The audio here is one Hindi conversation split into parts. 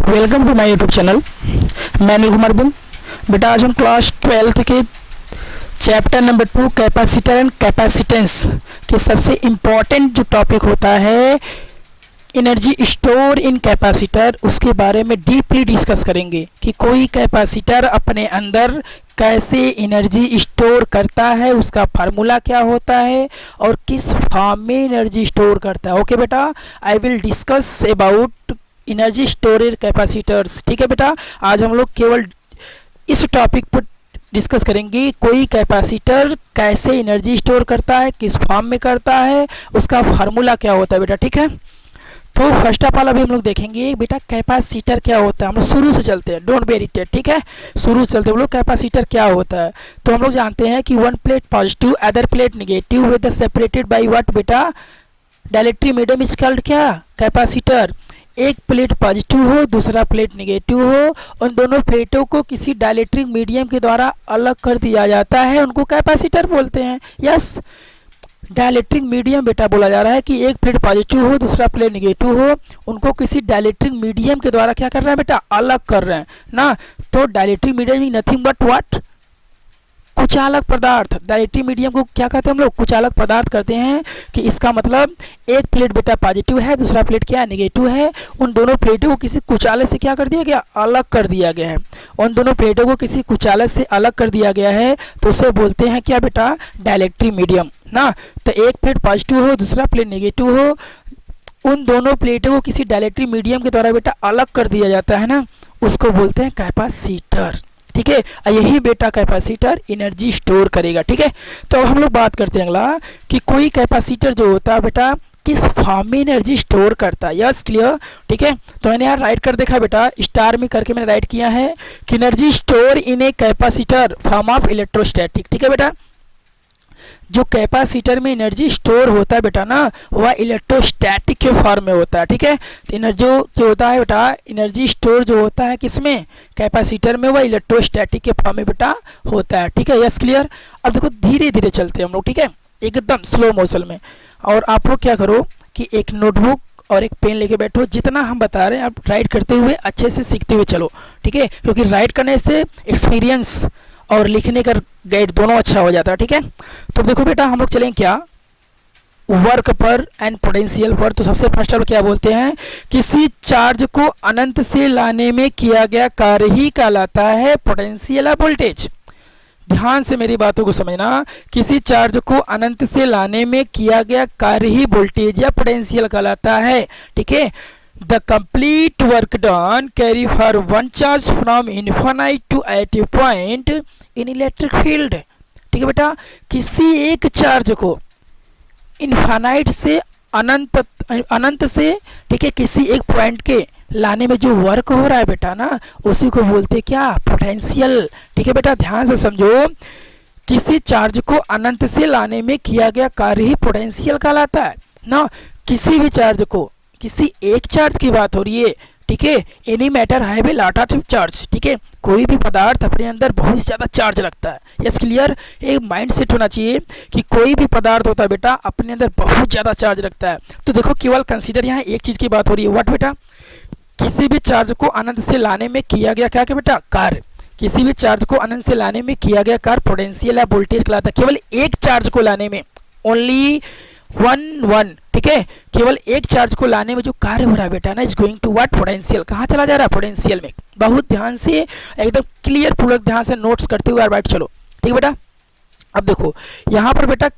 Welcome to my YouTube channel. मैं अनिल कुमार बिन। बेटा आज हम क्लास 12th के chapter number 2 capacitor and capacitance के सबसे इम्पॉर्टेंट जो टॉपिक होता है एनर्जी स्टोर इन कैपेसिटर, उसके बारे में डीपली डिस्कस करेंगे कि कोई कैपेसिटर अपने अंदर कैसे एनर्जी स्टोर करता है, उसका फार्मूला क्या होता है और किस फॉर्म में एनर्जी स्टोर करता है। ओके बेटा, I will discuss about energy storage capacitors. ठीक है बेटा, आज हम लोग केवल इस टॉपिक पर डिस्कस करेंगे कोई कैपेसिटर कैसे एनर्जी स्टोर करता है, किस फॉर्म में करता है, उसका फार्मूला क्या होता है बेटा। ठीक है, तो फर्स्ट ऑफ ऑल अभी हम लोग देखेंगे बेटा कैपेसिटर क्या होता है। हम लोग शुरू से चलते हैं, डोंट बी इरिटेट। ठीक है, शुरू से चलते हैं। हम लोग कैपेसिटर क्या होता है तो हम लोग जानते हैं कि one plate positive, other plate negative with separated by what बेटा, डाइलेक्ट्रिक मीडियम इज कॉल्ड क्या, कैपेसिटर। एक प्लेट पॉजिटिव हो, दूसरा प्लेट नेगेटिव हो, उन दोनों प्लेटों को किसी डाइलेक्ट्रिक मीडियम के द्वारा अलग कर दिया जाता है, उनको कैपेसिटर बोलते हैं। यस, डाइलेक्ट्रिक मीडियम बेटा बोला जा रहा है कि एक प्लेट पॉजिटिव हो, दूसरा प्लेट नेगेटिव हो, उनको किसी डाइलेक्ट्रिक मीडियम के द्वारा क्या कर रहे हैं बेटा, अलग कर रहे हैं ना। तो dielectric medium is nothing but what, कुचालक पदार्थ। डाइलेक्ट्रिक मीडियम को क्या कहते हैं हम लोग, कुचालक पदार्थ करते हैं। कि इसका मतलब एक प्लेट बेटा पॉजिटिव है, दूसरा प्लेट क्या नेगेटिव है, उन दोनों प्लेटों को किसी कुचालक से क्या कर दिया गया, अलग कर दिया गया है। उन दोनों प्लेटों को किसी कुचालक से अलग कर दिया गया है तो उसे बोलते हैं क्या बेटा, डाइलेक्ट्रिक मीडियम ना। तो एक प्लेट पॉजिटिव हो, दूसरा प्लेट नेगेटिव हो, उन दोनों प्लेटों को किसी डाइलेक्ट्रिक मीडियम के द्वारा बेटा अलग कर दिया जाता है ना, उसको बोलते हैं कैपेसिटर। ठीक है, यही बेटा कैपेसिटर एनर्जी स्टोर करेगा। ठीक है, तो अब हम लोग बात करते हैं अगला कि कोई कैपेसिटर जो होता है बेटा किस फॉर्म में एनर्जी स्टोर करता है। Yes, clear. ठीक है, तो मैंने यहाँ राइट कर देखा बेटा, स्टार में करके मैंने राइट किया है कि energy store in a capacitor form of electrostatic. ठीक है बेटा, जो कैपेसिटर में एनर्जी स्टोर होता है बेटा ना, वह इलेक्ट्रोस्टैटिक के फॉर्म में होता है। ठीक है, तो एनर्जी जो होता है बेटा, एनर्जी स्टोर जो होता है किसमें, कैपेसिटर में, वह इलेक्ट्रोस्टैटिक के फॉर्म में बेटा होता है। ठीक है, यस क्लियर। अब देखो धीरे धीरे चलते हैं हम लोग, ठीक है, एकदम स्लो मोशन में। और आप लोग क्या करो कि एक नोटबुक और एक पेन लेके बैठो, जितना हम बता रहे हैं आप राइट करते हुए अच्छे से सीखते हुए चलो। ठीक है, क्योंकि राइट करने से एक्सपीरियंस और लिखने का गाइड दोनों अच्छा हो जाता है। ठीक है, तो देखो बेटा हम लोग चलें क्या, वर्क पर एंड पोटेंशियल पर। तो सबसे फर्स्ट ऑफ क्या बोलते हैं, किसी चार्ज को अनंत से लाने में किया गया कार्य ही कहलाता है पोटेंशियल या वोल्टेज। ध्यान से मेरी बातों को समझना, किसी चार्ज को अनंत से लाने में किया गया कार्य ही वोल्टेज या पोटेंशियल कहलाता है। ठीक है, The complete work done carry for one charge from infinite to at a point in electric field। ठीक है बेटा, किसी एक चार्ज को इनफाइनाइट से अनंत से, ठीक है, किसी एक पॉइंट के लाने में जो वर्क हो रहा है बेटा ना, उसी को बोलते क्या, पोटेंशियल। ठीक है बेटा, ध्यान से समझो, किसी चार्ज को अनंत से लाने में किया गया कार्य ही पोटेंशियल कहलाता है ना। किसी भी चार्ज को, किसी एक चार्ज की बात हो रही है, ठीक है, any matter have a lot of charge. ठीक है, कोई भी पदार्थ अपने अंदर बहुत ज़्यादा चार्ज रखता है। यस क्लियर, एक माइंड सेट होना चाहिए कि कोई भी पदार्थ होता है बेटा अपने अंदर बहुत ज़्यादा चार्ज रखता है। तो देखो केवल कंसीडर यहाँ एक चीज़ की बात हो रही है, व्हाट बेटा, किसी भी चार्ज को अनंत से लाने में किया गया क्या बेटा, कार्य। किसी भी चार्ज को अनंत से लाने में किया गया कार्य पोटेंशियल या वोल्टेज कहलाता है। केवल एक चार्ज को लाने में, ओनली वन। ठीक है, केवल एक चार्ज को लाने में जो कार्य हो रहा है बेटा ना, is going to what, potential. कहाँ चला जा रहा है, पोटेंशियल में। बहुत ध्यान से, एकदम क्लियर पूर्वक ध्यान से नोट्स करते हुए राइट चलो। ठीक है बेटा, अब देखो यहाँ पर बेटा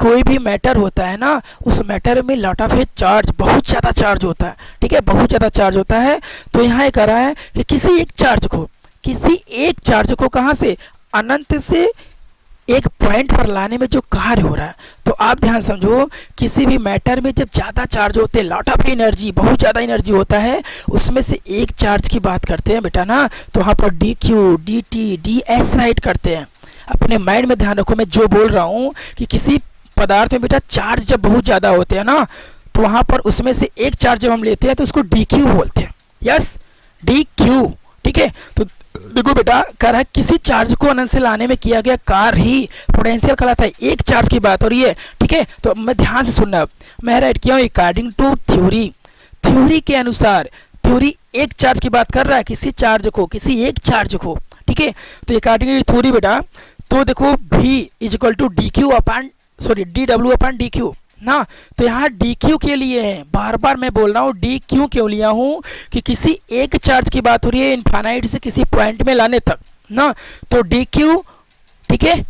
कोई भी मैटर होता है ना, उस मैटर में लॉट ऑफ चार्ज, बहुत ज़्यादा चार्ज होता है। ठीक है, बहुत ज़्यादा चार्ज होता है। तो यहाँ ये कह रहा है कि किसी एक चार्ज को कहाँ से, अनंत से एक पॉइंट पर लाने में जो कार्य हो रहा है। तो आप ध्यान समझो, किसी भी मैटर में जब ज़्यादा चार्ज होते हैं, लॉट ऑफ एनर्जी, बहुत ज़्यादा एनर्जी होता है, उसमें से एक चार्ज की बात करते हैं बेटा ना, तो वहाँ पर D Q, D T, D S right करते हैं। अपने माइंड में ध्यान रखो, मैं जो बोल रहा हूँ कि किसी पदार्थ में बेटा चार्ज जब बहुत ज़्यादा होते हैं ना, तो वहाँ पर उसमें से एक चार्ज जब हम लेते हैं तो उसको डी क्यू बोलते हैं। Yes, D Q. ठीक है, तो देखो बेटा कह रहा है किसी चार्ज को अनंत से लाने में किया गया कार्य ही पोटेंशियल कहलाता है। एक चार्ज की बात हो रही है। ठीक है, तो मैं ध्यान से सुनना, मैं राइट किया हूँ अकॉर्डिंग टू थ्योरी के अनुसार थ्योरी एक चार्ज की बात कर रहा है, किसी चार्ज को, किसी एक चार्ज को, ठीक है। तो अकॉर्डिंग टू थ्योरी बेटा, तो देखो V is equal to d q upon sorry d डब्ल्यू अपान डी क्यू ना। तो यहाँ डी क्यू के लिए है, बार बार मैं बोल रहा हूँ डी क्यू क्यों लिया हूँ कि किसी एक चार्ज की बात हो रही है इनफाइनाइट से किसी पॉइंट में लाने तक ना। तो डी क्यू, ठीक है,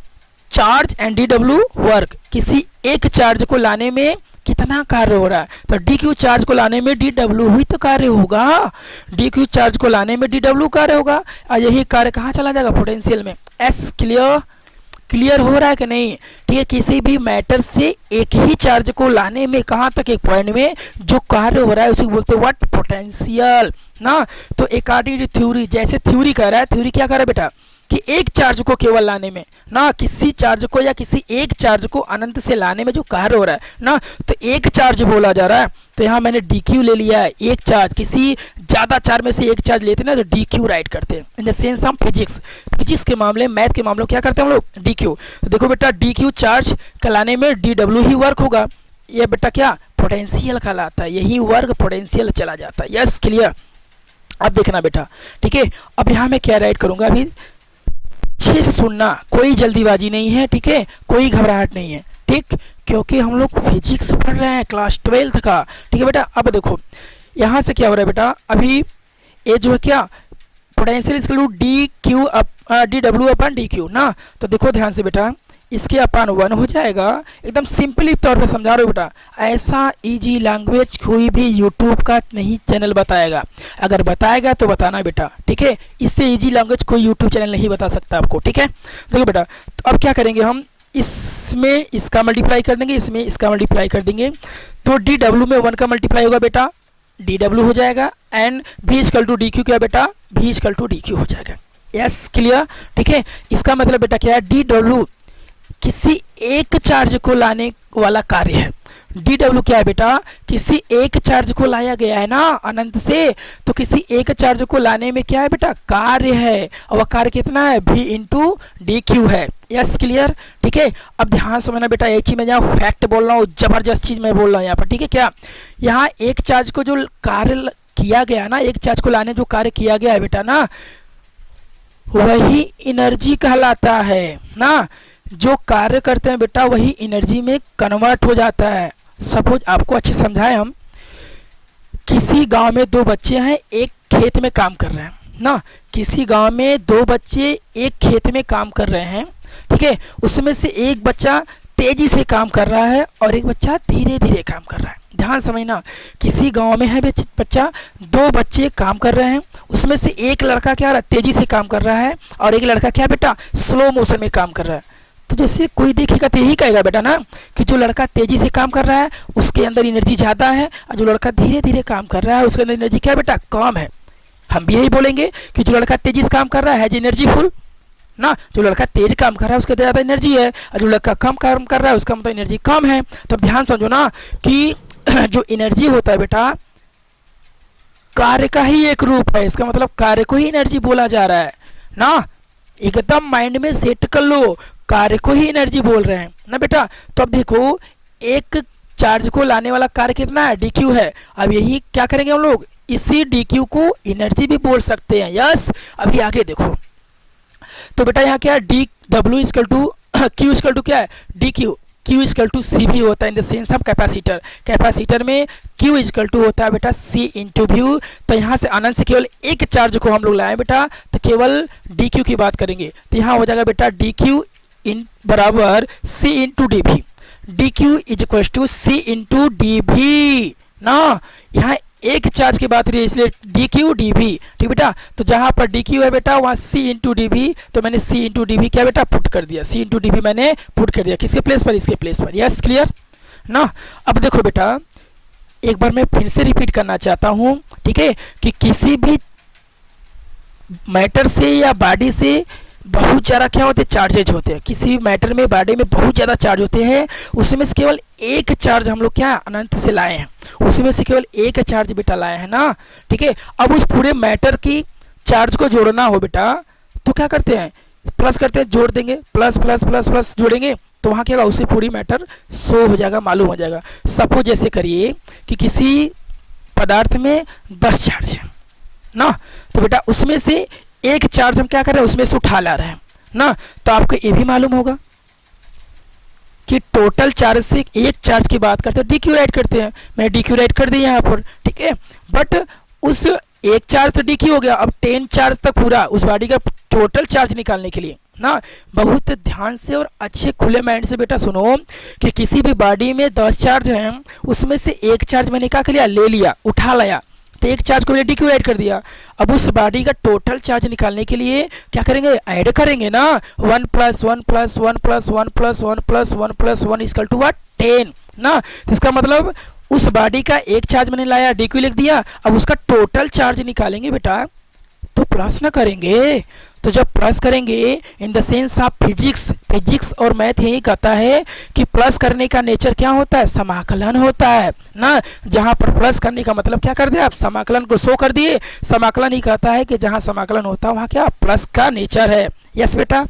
charge and D W work, किसी एक चार्ज को लाने में कितना कार्य हो रहा है। तो डी क्यू चार्ज को लाने में डी डब्ल्यू ही तो कार्य होगा, डी क्यू चार्ज को लाने में डी डब्ल्यू कार्य होगा, और यही कार्य कहाँ चला जाएगा, पोटेंशियल में। एस क्लियर हो रहा है कि नहीं, ठीक है। किसी भी मैटर से एक ही चार्ज को लाने में कहाँ तक, एक पॉइंट में जो कार्य हो रहा है उसी को बोलते हैं व्हाट, पोटेंशियल ना। तो अकॉर्डिंग टू थ्योरी, जैसे थ्योरी कह रहा है, थ्योरी क्या कर रहा है बेटा कि एक चार्ज को केवल लाने में ना, किसी चार्ज को या किसी एक चार्ज को अनंत से लाने में जो कार्य हो रहा है ना, तो एक चार्ज बोला जा रहा है। तो यहाँ मैंने डी क्यू ले लिया है, एक चार्ज, किसी ज़्यादा चार्ज में से एक चार्ज लेते हैं ना तो डी क्यू राइट करते हैं। इन द सेंस हम फिजिक्स के मामले, मैथ के मामलों क्या करते हैं हम लोग, डी क्यू। तो देखो बेटा डी क्यू चार्ज का लाने में डी डब्ल्यू ही वर्क होगा, ये बेटा क्या पोटेंशियल कहलाता है, यही वर्क पोटेंशियल चला जाता है। Yes clear. अब देखना बेटा, ठीक है। अब यहाँ मैं क्या राइट करूँगा, अभी अच्छे से सुनना, कोई जल्दीबाजी नहीं है, ठीक है, कोई घबराहट नहीं है, ठीक, क्योंकि हम लोग फिजिक्स पढ़ रहे हैं क्लास 12th का, ठीक है बेटा। अब देखो यहाँ से क्या हो रहा है बेटा, अभी ये जो है क्या potential is equal to d डब्ल्यू अपन डी क्यू ना। तो देखो ध्यान से बेटा, इसके अपान 1 हो जाएगा, एकदम सिंपली तौर पे समझा रहा हूँ बेटा। ऐसा इजी लैंग्वेज कोई भी यूट्यूब का नहीं चैनल बताएगा, अगर बताएगा तो बताना बेटा, ठीक है। इससे इजी लैंग्वेज कोई यूट्यूब चैनल नहीं बता सकता आपको, ठीक है। देखो बेटा, तो अब क्या करेंगे हम, इसमें इसका मल्टीप्लाई कर देंगे, इसमें इसका मल्टीप्लाई कर देंगे, तो डी डब्ल्यू में 1 का मल्टीप्लाई होगा बेटा, डी डब्ल्यू हो जाएगा, and V equal to d q क्या बेटा, V equal to d q हो जाएगा। यस क्लियर, ठीक है। इसका मतलब बेटा क्या है, डी डब्ल्यू किसी एक चार्ज को लाने वाला कार्य है, डी डब्ल्यू क्या है बेटा, किसी एक चार्ज को लाया गया है ना अनंत से, तो किसी एक चार्ज को लाने में क्या है बेटा, कार्य है, और वह कार्य कितना है, v इंटू डी क्यू है। यस क्लियर, ठीक है। अब ध्यान समझना बेटा, एक चीज मैं जहाँ फैक्ट बोल रहा हूँ, जबरदस्त चीज मैं बोल रहा हूँ यहाँ पर, ठीक है। क्या यहाँ एक चार्ज को जो कार्य किया गया ना, एक चार्ज को लाने जो कार्य किया गया है बेटा ना, वही एनर्जी कहलाता है ना। जो कार्य करते हैं बेटा वही एनर्जी में कन्वर्ट हो जाता है। सपोज आपको अच्छे समझाएं हम, किसी गांव में 2 बच्चे हैं, एक खेत में काम कर रहे हैं ना, किसी गांव में 2 बच्चे एक खेत में काम कर रहे हैं, ठीक है। उसमें से एक बच्चा तेजी से काम कर रहा है और एक बच्चा धीरे धीरे काम कर रहा है। ध्यान समझना, किसी गांव में है बच्चा, 2 बच्चे काम कर रहे हैं, उसमें से एक लड़का क्या रहा, तेजी से काम कर रहा है, और एक लड़का क्या बेटा स्लो मोशन में काम कर रहा है। तो जैसे कोई देखेगा तो यही कहेगा बेटा ना कि जो लड़का तेजी से काम कर रहा है उसके अंदर एनर्जी ज़्यादा है, और जो लड़का धीरे धीरे काम कर रहा है उसके अंदर एनर्जी क्या बेटा कम है। हम भी यही बोलेंगे कि जो लड़का तेजी से काम कर रहा है एनर्जी फुल ना, जो लड़का तेज काम कर रहा है उसके अंदर ज़्यादा एनर्जी है, और जो लड़का कम काम कर रहा है उसका मतलब एनर्जी कम है। तो ध्यान समझो ना कि जो एनर्जी होता है बेटा कार्य का ही एक रूप है, इसका मतलब कार्य को ही एनर्जी बोला जा रहा है ना। एकदम माइंड में सेट कर लो, कार्य को ही एनर्जी बोल रहे हैं ना बेटा। तो अब देखो एक चार्ज को लाने वाला कार्य कितना है, डी क्यू है। अब यही क्या करेंगे हम लोग, इसी डी क्यू को एनर्जी भी बोल सकते हैं। यस, अभी आगे देखो, तो बेटा यहाँ क्या है, D W equal to Q equal to क्या है, D Q, Q equal to C भी होता है in the sense of capacitor. Capacitor में क्यू इक्वल टू होता है बेटा सी इंटू व्यू। तो यहाँ से अनंत से केवल एक चार्ज को हम लोग लाए बेटा, तो केवल डी क्यू की बात करेंगे, तो यहाँ हो जाएगा बेटा डी क्यू इन बराबर सी इंटू डी भी, D Q is equal to C into D भी ना। यहाँ एक चार्ज की बात रही है इसलिए डी क्यू डी भी, ठीक बेटा। तो जहाँ पर डी क्यू है बेटा वहाँ सी इंटू डी भी, तो मैंने सी इंटू डी भी क्या बेटा पुट कर दिया, सी इंटू डी भी मैंने पुट कर दिया, किसके प्लेस पर, इसके प्लेस पर। यस क्लियर ना। अब देखो बेटा एक बार मैं फिर से रिपीट करना चाहता हूँ, ठीक है, कि किसी भी मैटर से या बॉडी से बहुत ज़्यादा क्या होते हैं, चार्जेज होते हैं। किसी भी मैटर में बॉडी में बहुत ज़्यादा चार्ज होते हैं, उसमें से केवल एक चार्ज हम लोग क्या अनंत से लाए हैं, उसमें से केवल एक चार्ज बेटा लाए हैं ना, ठीक है। अब उस पूरे मैटर की चार्ज को जोड़ना हो बेटा तो क्या करते हैं, प्लस करते हैं, जोड़ देंगे, प्लस प्लस प्लस प्लस जोड़ेंगे, तो वहाँ क्या होगा, उसे पूरी मैटर शो हो जाएगा, मालूम हो जाएगा। सपोज जैसे करिए कि किसी पदार्थ में 10 चार्ज है ना, तो बेटा उसमें से एक चार्ज हम क्या कर रहे हैं, उसमें से उठा ला रहे हैं ना। तो आपको ये भी मालूम होगा कि टोटल चार्ज से एक चार्ज की बात करते हैं, डीक्यू राइट करते हैं, मैंने डीक्यू राइट कर दिया यहाँ पर, ठीक है। बट उस एक चार्ज तो डीक्यू हो गया, अब 10 चार्ज तक पूरा उस बॉडी का टोटल चार्ज निकालने के लिए ना, बहुत ध्यान से और अच्छे खुले माइंड से बेटा सुनो कि किसी भी बॉडी में 10 चार्ज हैं, उसमें से एक चार्ज मैंने क्या कर लिया, ले लिया, उठा लाया, तो एक चार्ज को मैंने डीक्यू राइट कर दिया। अब उस बॉडी का टोटल चार्ज निकालने के लिए क्या करेंगे, ऐड करेंगे ना, 1 + 1 + 1 + 1 + 1 + 1 + 1 = व्हाट, 10 ना। तो इसका मतलब उस बॉडी का एक चार्ज मैंने लाया, डीक्यू लिख दिया, अब उसका टोटल चार्ज निकालेंगे बेटा तो प्लस ना करेंगे। तो जब प्लस करेंगे इन द सेंस ऑफ फिजिक्स और मैथ यही कहता है कि प्लस करने का नेचर क्या होता है, समाकलन होता है ना। जहां पर प्लस करने का मतलब क्या कर दिया, आप समाकलन को शो कर दिए। समाकलन ही कहता है कि जहां समाकलन होता है वहां क्या प्लस का नेचर है। यस बेटा,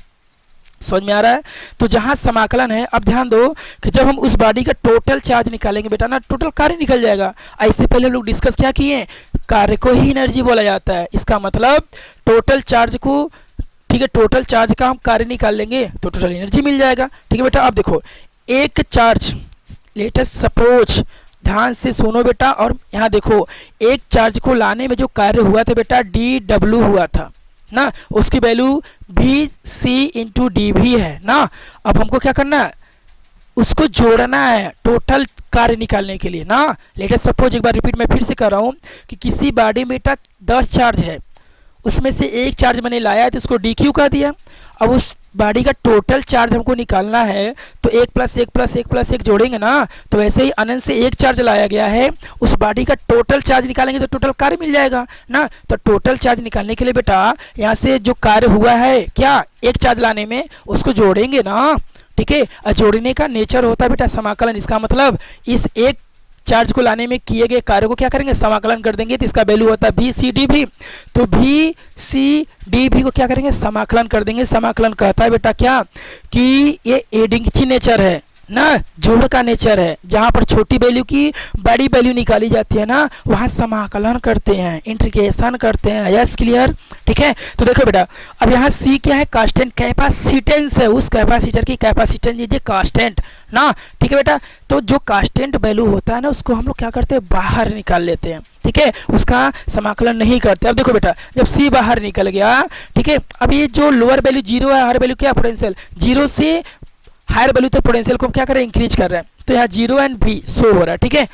समझ में आ रहा है। तो जहां समाकलन है, अब ध्यान दो कि जब हम उस बॉडी का टोटल चार्ज निकालेंगे बेटा ना, टोटल कार्य निकल जाएगा। इससे पहले हम लोग डिस्कस क्या किए, कार्य को ही एनर्जी बोला जाता है। इसका मतलब टोटल चार्ज को, ठीक है, टोटल चार्ज का हम कार्य निकाल लेंगे तो टोटल एनर्जी मिल जाएगा। ठीक है बेटा, अब देखो एक चार्ज, लेट अस सपोज, ध्यान से सुनो बेटा, और यहाँ देखो एक चार्ज को लाने में जो कार्य हुआ था बेटा dw हुआ था ना, उसकी वैल्यू VC/dV है ना। अब हमको क्या करना है, उसको जोड़ना है टोटल कार्य निकालने के लिए ना। लेट अस सपोज, एक बार रिपीट मैं फिर से कर रहा हूँ कि किसी बॉडी में बेटा 10 चार्ज है, उसमें से एक चार्ज मैंने लाया है तो उसको DQ कह दिया। अब उस बॉडी का टोटल चार्ज हमको निकालना है तो 1 + 1 + 1 + 1 जोड़ेंगे ना। तो वैसे ही अनंत से एक चार्ज लाया गया है, उस बॉडी का टोटल चार्ज निकालेंगे तो टोटल कार्य मिल जाएगा ना। तो टोटल चार्ज निकालने के लिए बेटा यहाँ से जो कार्य हुआ है क्या, एक चार्ज लाने में, उसको जोड़ेंगे ना। ठीक है, जोड़ने का नेचर होता है बेटा समाकलन। इसका मतलब इस एक चार्ज को लाने में किए गए कार्य को क्या करेंगे, समाकलन कर देंगे, तो इसका वैल्यू होता है VC/dV। तो VC/dV को क्या करेंगे, समाकलन कर देंगे। समाकलन कहता है बेटा क्या कि ये एडिंग की नेचर है ना, जोड़ का नेचर है। जहां पर छोटी वैल्यू की बड़ी वैल्यू निकाली जाती है ना, वहां समाकलन करते हैं, इंटीग्रेशन करते हैं। यस क्लियर, ठीक है। तो देखो बेटा, अब यहाँ C क्या है, कांस्टेंट कैपेसिटेंस है, उस कैपेसिटर की कैपेसिटेंस लीजिए कांस्टेंट ना। ठीक है बेटा, तो जो कांस्टेंट वैल्यू होता है ना, उसको हम लोग क्या करते हैं, बाहर निकाल लेते हैं। ठीक है, उसका समाकलन नहीं करते। अब देखो बेटा, जब C बाहर निकल गया, ठीक है, अब ये जो लोअर वैल्यू 0 है, हायर वैल्यू क्या, पोटेंशियल 0 से हायर वैल्यू तो पोटेंशियल को हम क्या कर रहे हैं, इंक्रीज कर रहे हैं। तो यहाँ 0 और V शो हो रहा है। ठीक है,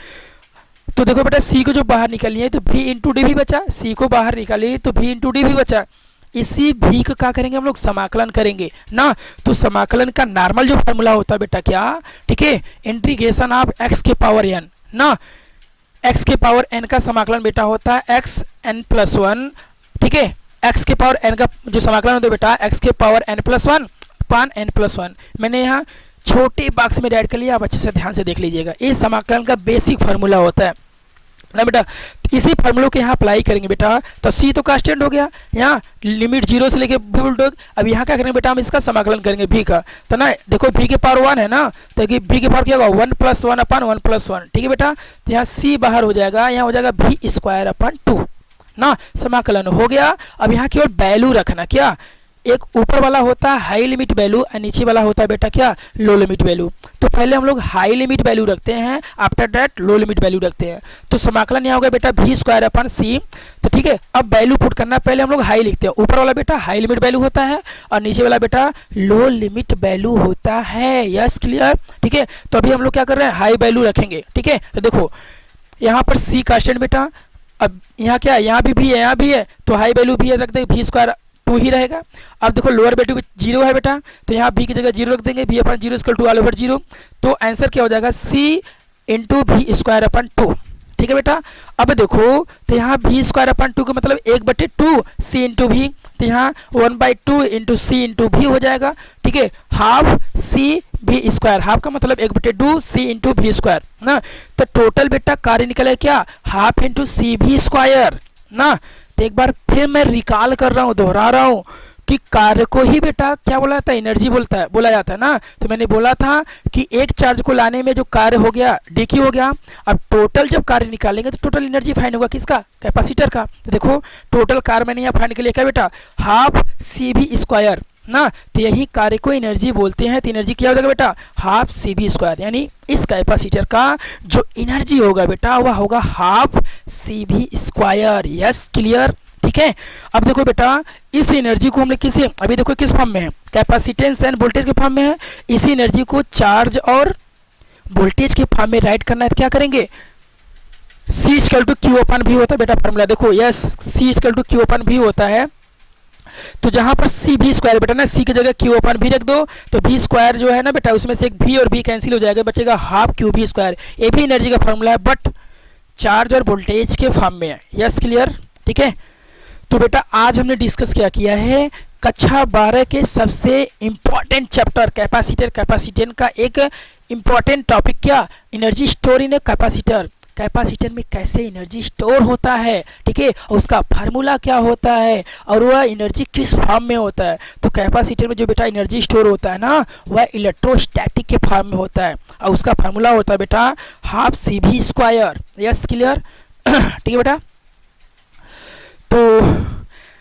तो देखो बेटा C को जो बाहर निकालिए है तो V/dV बचा, C को बाहर निकालिए तो V/dV बचा। इसी V को क्या करेंगे हम लोग, समाकलन करेंगे ना। तो समाकलन का नॉर्मल जो फॉर्मूला होता है बेटा क्या, ठीक है, इंटीग्रेशन ऑफ x के पावर n ना, x के पावर n का समाकलन बेटा होता है xn+1। ठीक है, x के पावर n का जो समाकलन होता है बेटा x के पावर n+1 पान n+1। मैंने यहाँ छोटे बॉक्स में ऐड कर लिया, आप अच्छे से ध्यान से देख लीजिएगा। ये समाकलन का बेसिक फार्मूला होता है ना बेटा। इसी फार्मूले को यहाँ अप्लाई करेंगे बेटा, तो C तो कांस्टेंट हो गया, यहाँ लिमिट 0 से लेके बुलडॉग। अब यहाँ क्या करेंगे बेटा, हम इसका समाकलन करेंगे V का। तो ना देखो V के पावर 1 है ना, तो V के पावर क्या होगा, 1 + 1 / 1 + 1। ठीक है बेटा, तो यहाँ C बाहर हो जाएगा, यहाँ हो जाएगा V² / 2 ना। समाकलन हो गया। अब यहाँ केवल वैल्यू रखना, क्या, एक ऊपर वाला होता है हाई लिमिट वैल्यू और नीचे वाला होता है बेटा क्या, लो लिमिट वैल्यू। तो पहले हम लोग हाई लिमिट वैल्यू रखते हैं, after that low limit value रखते हैं। तो समाकलन यहाँ होगा बेटा V² / C। तो ठीक है, अब वैल्यू पुट करना, पहले हम लोग हाई लिखते हैं, ऊपर वाला बेटा हाई लिमिट वैल्यू होता है और नीचे वाला बेटा लो लिमिट वैल्यू होता है। यस क्लियर, ठीक है। तो अभी हम लोग क्या कर रहे हैं, हाई वैल्यू रखेंगे। ठीक है, तो देखो यहाँ पर C कांस्टेंट बेटा, अब यहाँ क्या है, यहाँ भी है, यहाँ भी है, तो हाई वैल्यू भी रख देंगे, V² ही रहेगा। अब देखो लोअर वैल्यू 0 है बेटा, तो यहाँ V की जगह 0 रख देंगे, V/0 = all/0। तो आंसर क्या हो जाएगा, C × V² / 2। ठीक है बेटा, अब देखो तो यहाँ V² / 2 का मतलब 1/2 C × V, तो यहाँ 1/2 × C × V हो जाएगा। ठीक है, ½ CV², हाफ का मतलब 1/2 C × V² ना। तो टोटल बेटा कार्य निकला क्या, ½ × CV² ना। तो एक बार फिर मैं रिकॉल कर रहा हूँ, दोहरा रहा हूँ, कि कार्य को ही बेटा क्या बोला जाता है, एनर्जी बोला जाता है ना। तो मैंने बोला था कि एक चार्ज को लाने में जो कार्य हो गया dq हो गया। अब टोटल जब कार्य निकालेंगे तो टोटल एनर्जी फाइंड होगा किसका, कैपेसिटर का। तो देखो टोटल कार्य मैंने यहाँ फाइंड के लिए क्या बेटा, हाफ CV² ना। तो यही कार्य को एनर्जी बोलते हैं। तो एनर्जी क्या हो जाएगा बेटा, हाफ CV², यानी इस कैपेसिटर का जो एनर्जी होगा बेटा वह होगा हाफ CV²। यस क्लियर, ठीक है। अब देखो बेटा इस एनर्जी को हमने किसी, अभी देखो किस फॉर्म में है, कैपेसिटेंस एंड वोल्टेज के फॉर्म में है। इसी एनर्जी को चार्ज और वोल्टेज के फॉर्म में राइट करना है। तो क्या करेंगे, C=Q/V होता है बेटा फॉर्मूला, देखो यस C=Q/V होता है। तो जहां पर CV² बेटा ना, C की जगह Q/V रख दो तो V² जो है ना बेटा उसमें से एक V और V कैंसिल हो जाएगा, बचेगा हाफ QV²। ये भी एनर्जी का फॉर्मूला है बट चार्ज और वोल्टेज के फॉर्म में है। यस क्लियर, ठीक है। तो बेटा आज हमने डिस्कस क्या किया है, कक्षा 12 के सबसे इम्पॉर्टेंट चैप्टर कैपेसिटेंस का एक इम्पॉर्टेंट टॉपिक क्या, energy store in a capacitor. Capacitor में कैसे एनर्जी स्टोर होता है, ठीक है, और उसका फार्मूला क्या होता है और वह एनर्जी किस फॉर्म में होता है। तो कैपेसिटर में जो बेटा एनर्जी स्टोर होता है ना वह इलेक्ट्रोस्टैटिक के फॉर्म में होता है और उसका फार्मूला होता है बेटा हाफ CV²। यस क्लियर, ठीक है बेटा। तो